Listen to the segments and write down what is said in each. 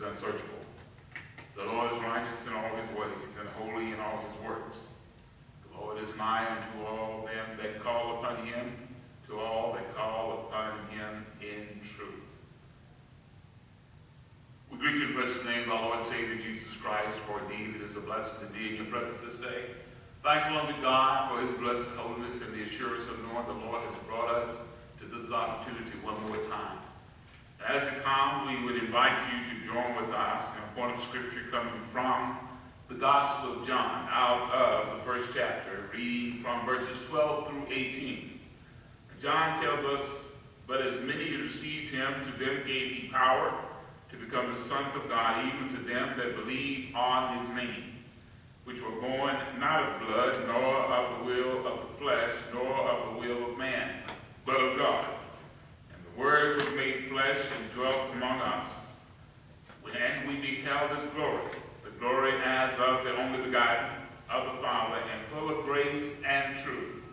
is unsearchable. The Lord is righteous in all his ways and holy in all his works. The Lord is nigh unto all them that call upon him, to all that call upon him in truth. We greet you in the precious name of our Lord and Savior Jesus Christ, for indeed it is a blessing to be in your presence this day. Thankful unto God for his blessed holiness and the assurance of knowing the Lord has brought us to this opportunity one more time. As we come, we would invite you to join with us in a point of scripture coming from the Gospel of John, out of the first chapter, reading from verses 12 through 18. John tells us, "But as many as received him, to them gave he power to become the sons of God, even to them that believe on his name, which were born not of blood, nor of the will of the flesh, nor of the will of man, but of God. And the Word was made flesh and dwelt among us, and we beheld his glory, the glory as of the only begotten of the Father, and full of grace and truth.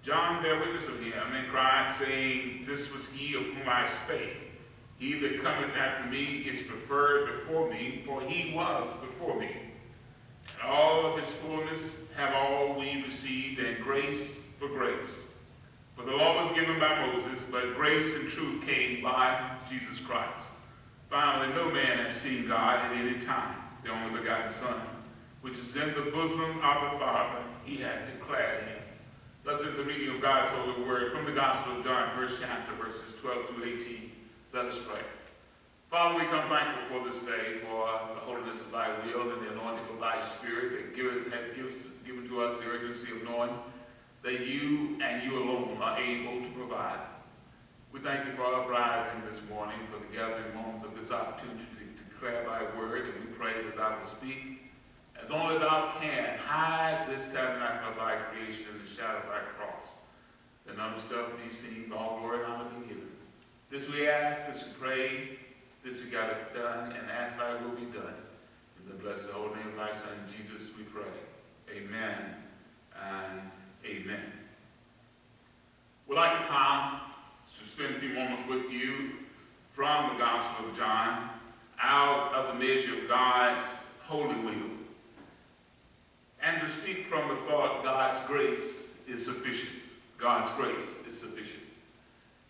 John bare witness of him, and cried, saying, This was he of whom I spake. He that cometh after me is preferred before me, for he was before me. And all of his fullness have all we received, and grace for grace. For the law was given by Moses, but grace and truth came by Jesus Christ. Finally, no man hath seen God at any time, the only begotten Son, which is in the bosom of the Father, he hath declared him." Thus is the reading of God's holy word from the Gospel of John, first chapter, verses 12 through 18. Let us pray. Father, we come thankful for this day, for the holiness of thy will and the anointing of thy Spirit that given to us the urgency of knowing that you and you alone are able to provide. We thank you for our uprising this morning, for the gathering moments of this opportunity to declare thy word, and we pray that thou will speak as only thou can. Hide this tabernacle of thy creation in the shadow of thy cross, that none of self be seen, but all glory and honor be given. This we ask, this we pray, this we got it done, and ask thy will be done. In the blessed holy name of thy Son, Jesus, we pray. Amen and amen. We'd like to come to spend a few moments with you from the Gospel of John, out of the measure of God's holy will, and to speak from the thought, God's grace is sufficient. God's grace is sufficient.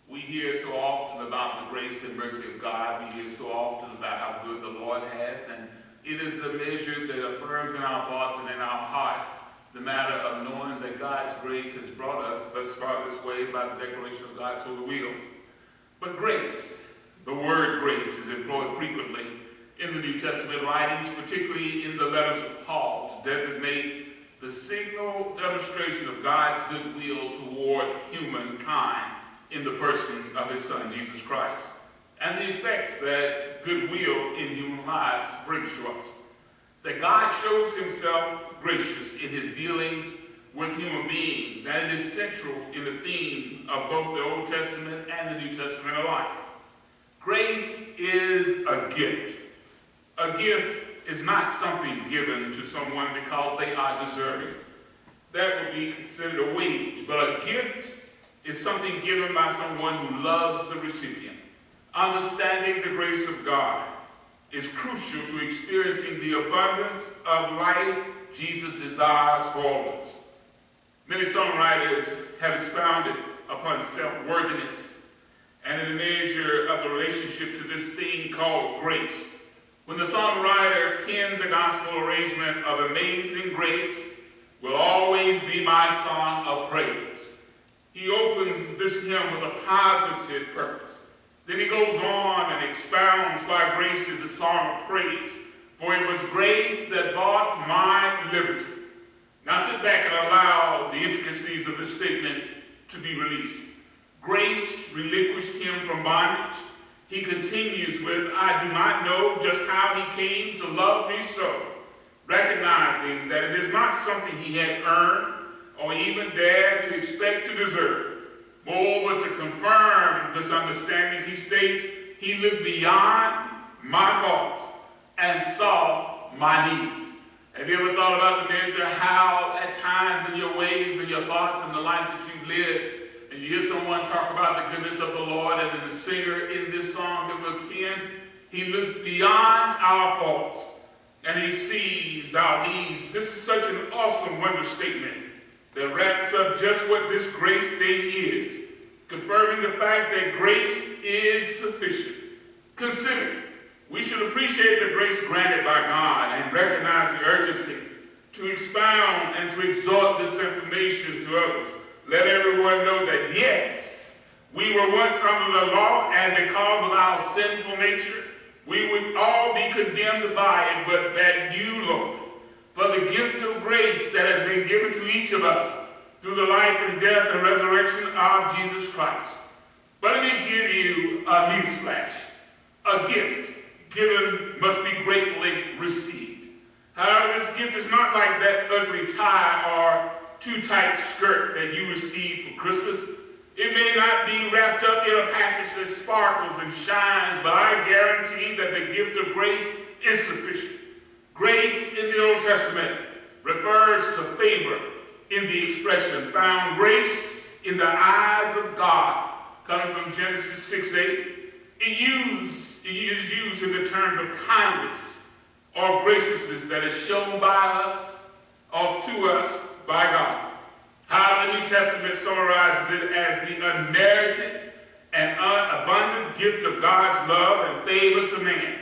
We hear so often about the grace and mercy of God. We hear so often about how good the Lord has, and it is a measure that affirms in our thoughts and in our hearts the matter of knowing that God's grace has brought us thus far this way by the declaration of God's holy will. But grace, the word grace, is employed frequently in the New Testament writings, particularly in the letters of Paul, to designate the signal demonstration of God's goodwill toward humankind in the person of his Son, Jesus Christ, and the effects that goodwill in human lives brings to us. That God shows himself gracious in his dealings with human beings, and it is central in the theme of both the Old Testament and the New Testament alike. Grace is a gift. A gift is not something given to someone because they are deserving. That would be considered a wage, but a gift is something given by someone who loves the recipient. Understanding the grace of God is crucial to experiencing the abundance of life Jesus desires for all of us. Many songwriters have expounded upon self-worthiness and in the measure of the relationship to this thing called grace. When the songwriter penned the gospel arrangement of Amazing Grace will always be my song of praise, he opens this hymn with a positive purpose. Then he goes on and expounds why grace is a song of praise. For it was grace that bought my liberty. Now sit back and allow the intricacies of this statement to be released. Grace relinquished him from bondage. He continues with, I do not know just how he came to love me so, recognizing that it is not something he had earned or even dared to expect to deserve. Moreover, to confirm this understanding, he states, he looked beyond my faults and saw my needs. Have you ever thought about the measure how at times in your ways and your thoughts and the life that you've lived, and you hear someone talk about the goodness of the Lord, and then the singer in this song that was penned, He looked beyond our faults, and he sees our needs. This is such an awesome wonder statement that wraps up just what this grace thing is, confirming the fact that grace is sufficient. Consider, we should appreciate the grace granted by God and recognize the urgency to expound and to exhort this information to others. Let everyone know that yes, we were once under the law, and because of our sinful nature, we would all be condemned by it, but that you, Lord, for the gift of grace that has been given to each of us through the life and death and resurrection of Jesus Christ. But let me give you a newsflash. A gift given must be gratefully received. However, this gift is not like that ugly tie or too tight skirt that you received for Christmas. It may not be wrapped up in a package that sparkles and shines, but I guarantee that the gift of grace is sufficient. Grace in the Old Testament refers to favor in the expression found grace in the eyes of God, coming from Genesis 6:8. It is used in the terms of kindness or graciousness that is shown by us or to us by God. How the New Testament summarizes it as the unmerited and abundant gift of God's love and favor to man.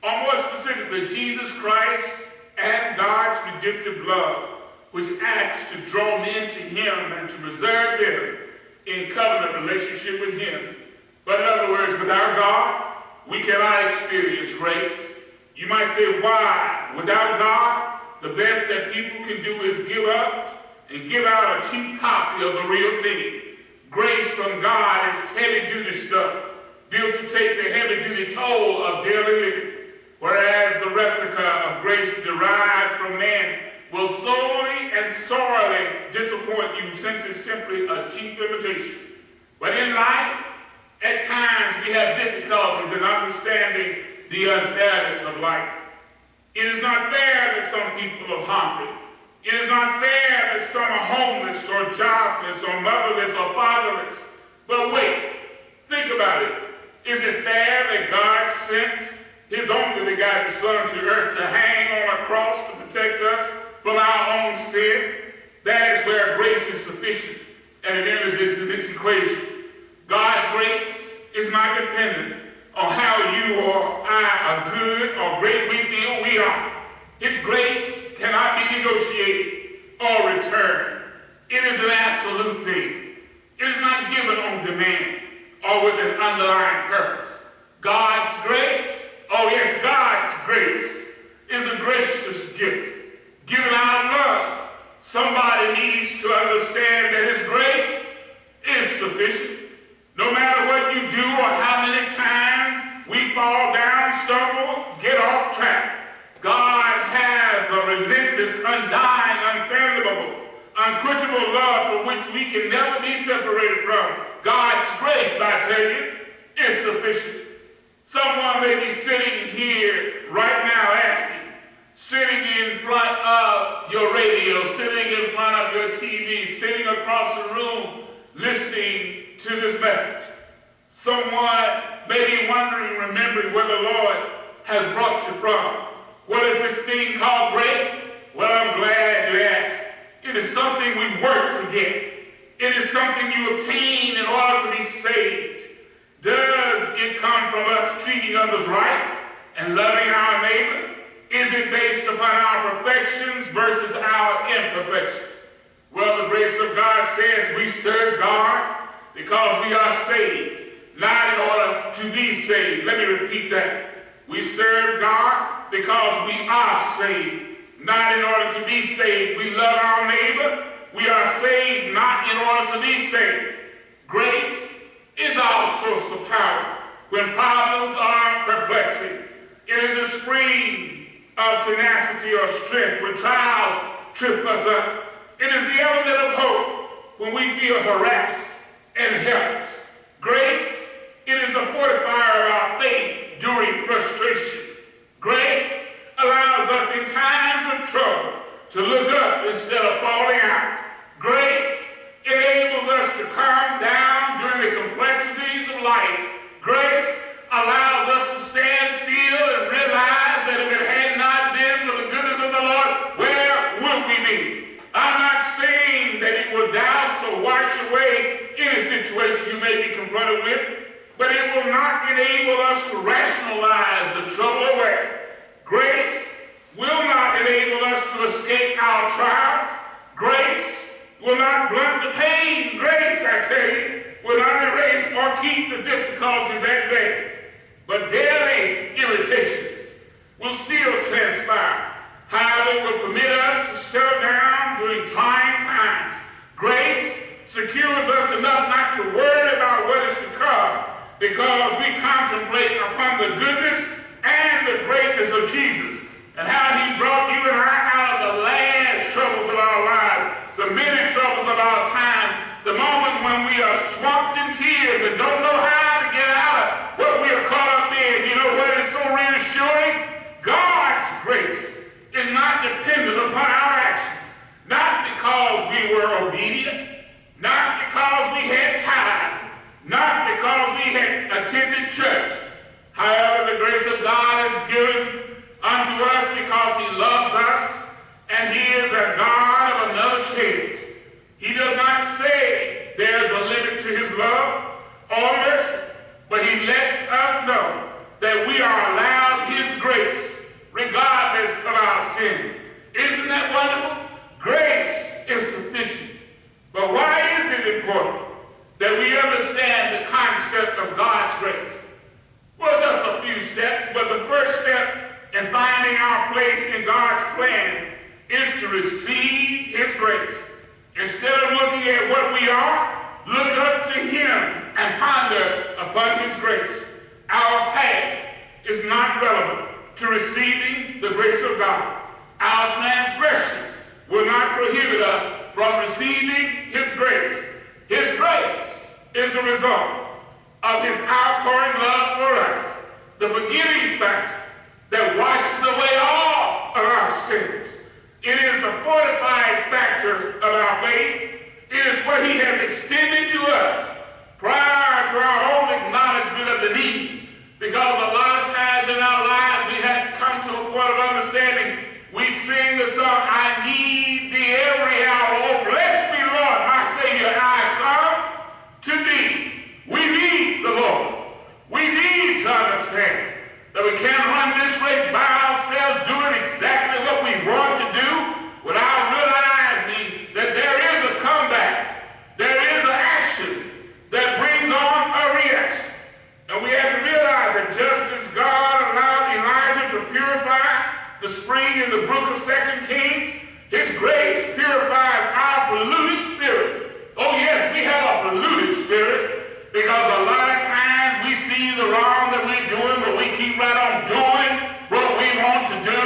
Or more specifically, Jesus Christ and God's redemptive love, which acts to draw men to him and to preserve them in covenant relationship with him. But in other words, without God, we cannot experience grace. You might say, why? Without God, the best that people can do is give up and give out a cheap copy of the real thing. Grace from God is heavy-duty stuff, built to take the heavy-duty toll of daily living, whereas the replica of grace derived from man will sorely and sorely disappoint you, since it's simply a cheap imitation. But in life, at times we have difficulties in understanding the unfairness of life. It is not fair that some people are hungry. It is not fair that some are homeless or jobless or motherless or fatherless. But wait, think about it. Is it fair that God sent his only begotten Son to earth to hang on a cross to protect us from our own sin? That is where grace is sufficient, and it enters into this equation. God's grace is not dependent on how you or I are good or great we feel we are. His grace cannot be negotiated or returned. It is an absolute thing. It is not given on demand or with an underlying purpose. God's grace, oh yes, God's grace is a gracious gift given out of love. Somebody needs to understand that his grace is sufficient. No matter what you do or how many times we fall down, stumble, get off track, God has a relentless, undying, unfathomable, unquenchable love for which we can never be separated from. God's grace, I tell you, is sufficient. Someone may be sitting here right now asking, sitting in front of your radio, sitting in front of your TV, sitting across the room, listening to this message. Someone may be wondering, remembering where the Lord has brought you from. What is this thing called grace? Well, I'm glad you asked. It is something we work to get. It is something you obtain in order to be saved. Does it come from us treating others right and loving our neighbor? Is it based upon our perfections versus our imperfections? Well, the grace of God says we serve God because we are saved, not in order to be saved. Let me repeat that. We serve God because we are saved, not in order to be saved. We love our neighbor. We are saved not in order to be saved. Grace is our source of power when problems are perplexing. It is a spring of tenacity or strength when trials trip us up. It is the element of hope when we feel harassed and helpless. Grace, it is a fortifier of our faith during frustration. Grace allows us in times of trouble to look up instead of falling out. Grace enables us to calm down during the complexities of life. Grace allows us to stand still confronted with, but it will not enable us to rationalize the trouble away. Grace will not enable us to escape our trials. Grace will not blunt the pain. Grace, I tell you, will not erase or keep the difficulties at bay. But daily irritations will still transpire. However, it will permit us to settle down during trying times. Grace secures us enough not to worry about what is to come, because we contemplate upon the goodness and the greatness of Jesus and how he brought you and I out of the last troubles of our lives, the many troubles of our times, the moment when we are swamped in tears and don't know how to get out of what we are caught up in. You know what is so reassuring? God's grace is not dependent upon our actions, not because we were obedient, not because we had tithe, not because we had attended church. However, the grace of God is given unto us because he loves us, and he is a God of another chance. He does not say there's a limit to his love or mercy, but he lets us know that we are allowed his grace regardless of our sin. Isn't that wonderful? Grace is sufficient. But why is it important that we understand the concept of God's grace? Well, just a few steps, but the first step in finding our place in God's plan is to receive his grace. Instead of looking at what we are, look up to him and ponder upon his grace. Our past is not relevant to receiving the grace of God. Our transgressions will not prohibit us from receiving his grace. His grace is the result of his outpouring love for us, the forgiving factor that washes away all of our sins. It is the fortifying factor of our faith. It is what he has extended to us prior to our own acknowledgement of the need. Because a lot of times in our lives we have to come to a point of understanding. We sing the song, I need thee every hour. Oh, bless me, Lord, my Savior, I come to thee. We need the Lord. We need to understand that we can't run this race by ourselves doing exactly what we want to do without realizing that there is a comeback. There is an action that brings on a reaction. And we have to realize that just as God allowed Elijah to purify the spring in the book of 2 Kings, his grace purifies our polluted spirit. Oh yes, we have a polluted spirit because a lot of times we see the wrong that we're doing, but we keep right on doing what we want to do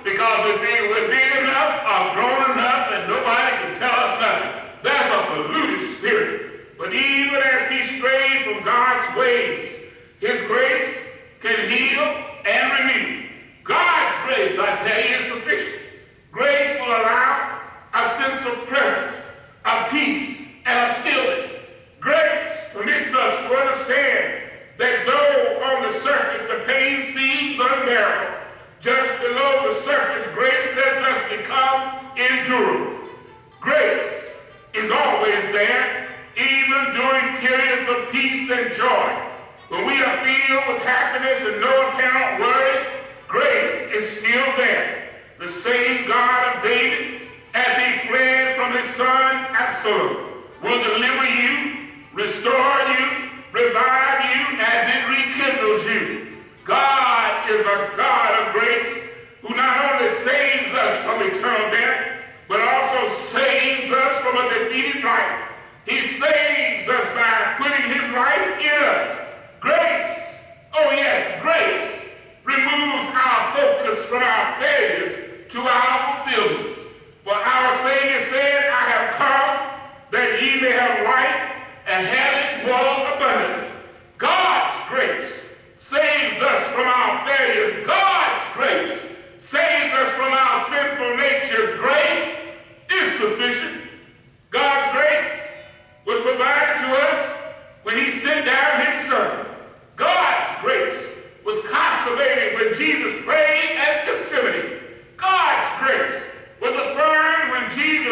because if we're big enough or grown enough and nobody can tell us nothing. That's a polluted spirit. But even as he strayed from God's ways, his grace can heal and renew. God's grace, I tell you, is sufficient. Grace will allow a sense of presence, of peace, and of stillness. Grace permits us to understand that though on the surface the pain seems unbearable, just below the surface grace lets us become endurable. Grace is always there, even during periods of peace and joy. When we are filled with happiness and no apparent worries, grace is still there. The same God of David, as he fled from his son Absalom, will deliver you, restore you, revive you as it rekindles you. God is a God of grace who not only saves us from eternal death, but also saves us from a defeated life. He saves us by putting his life in us. Grace, oh yes, grace removes our focus from our failures to our fulfillments. For our Savior said, I have come that ye may have life and have it more abundantly. God's grace saves us from our failures. God's grace saves us from our sinful nature. Grace is sufficient. God's grace was provided to us when he sent down his son. God's grace was consummated when Jesus prayed at Gethsemane. God's grace was affirmed when Jesus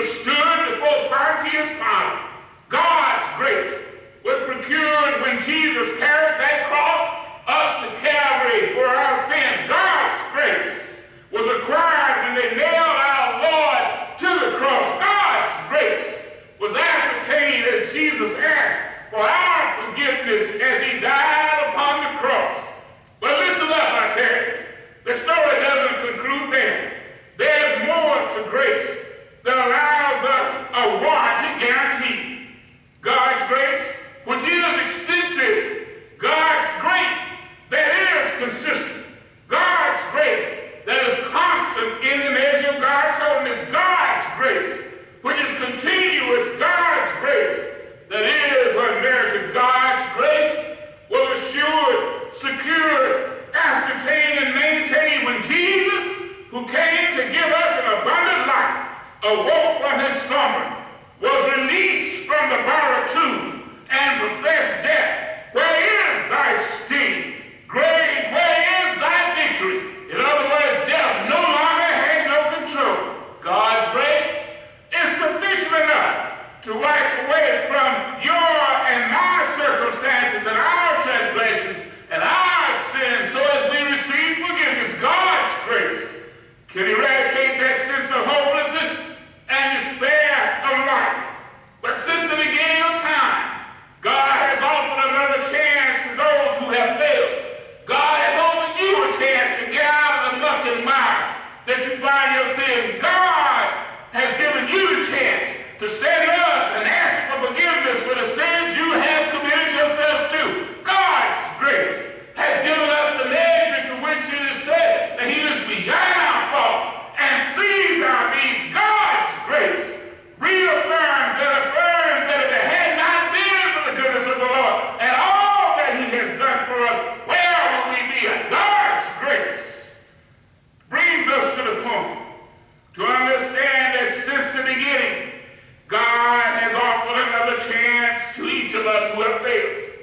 awoke from his slumber, was released from the borrowed tomb, and professed death, where is thy sting? Grave, where is thy victory? In other words, death no longer had no control. God's grace is sufficient enough to wipe away from your and my circumstances and our transgressions and our sins so as we receive forgiveness. God's grace can eradicate that sense of hopelessness and despair of life. But since the beginning of time, God has offered another chance to those who have failed. God has offered you a chance to get out of the muck and mire that you find yourself in. God has given you the chance to stand up and ask for forgiveness for the sins you have committed yourself to. God's grace has given us the measure to which it is said that he looks beyond our faults and sees our needs. God's grace reaffirms and affirms that if it had not been for the goodness of the Lord and all that he has done for us, where would we be? God's grace brings us to the point to understand that since the beginning, God has offered another chance to each of us who have failed.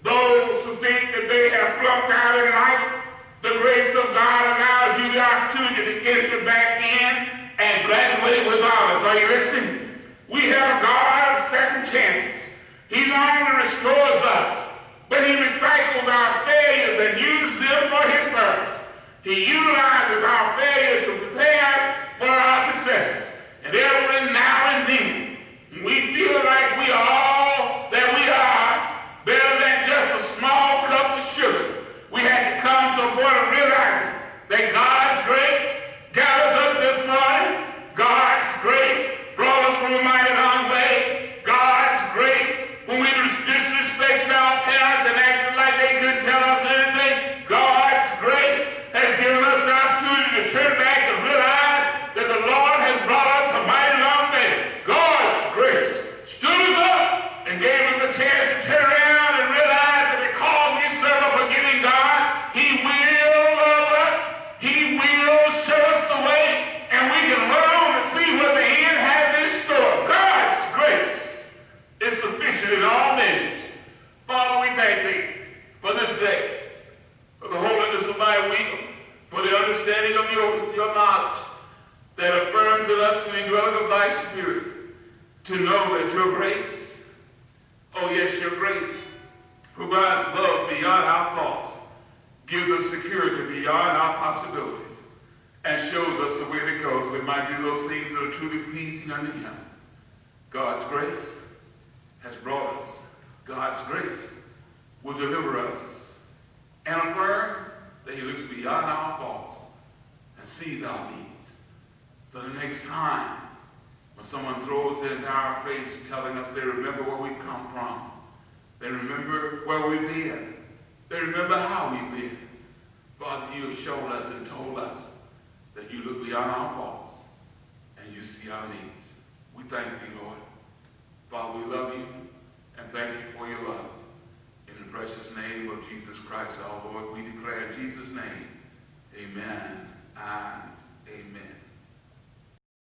Those who think that they have flunked out in life, the grace of God allows you the opportunity to enter back in and graduate with honors. Are you listening? We have a God of second chances. He not only restores us, but he recycles our failures and uses them for his purpose. He utilizes our failures to prepare us for our successes. And every now and then, we feel like we are all that we are, better than just a small cup of sugar. We had to come to a point of realizing that God's grace got us up this morning. God's grace brought us from a mighty long way. God's grace, when we disrespected our parents and acted like they couldn't tell us anything, God's grace has given us the opportunity to turn back and realize that the Lord has brought us a mighty long way. God's grace stood us up and gave us a chance to turn around and realize that because we serve a forgiving God, he will love us, he will show us the way, and we can run on to see what the end has in store. God's grace is sufficient in all measures. Father, we thank thee for this day, for the holiness of thy week, for the understanding of your knowledge that affirms in us the indwelling of thy spirit, to know that your grace, oh yes, your grace, provides love beyond our thoughts, gives us security beyond our possibilities, and shows us the way to go that we might do those things that are truly pleasing unto him. God's grace has brought us. God's grace will deliver us and affirm that he looks beyond our faults and sees our needs. So the next time when someone throws it into our face telling us they remember where we come from, they remember where we've been, they remember how we've been, Father, you have shown us and told us that you look beyond our faults and you see our needs. We thank thee, Lord. Father, we love you and thank you for your love. In the precious name of Jesus Christ, our Lord, we declare in Jesus' name, amen and amen.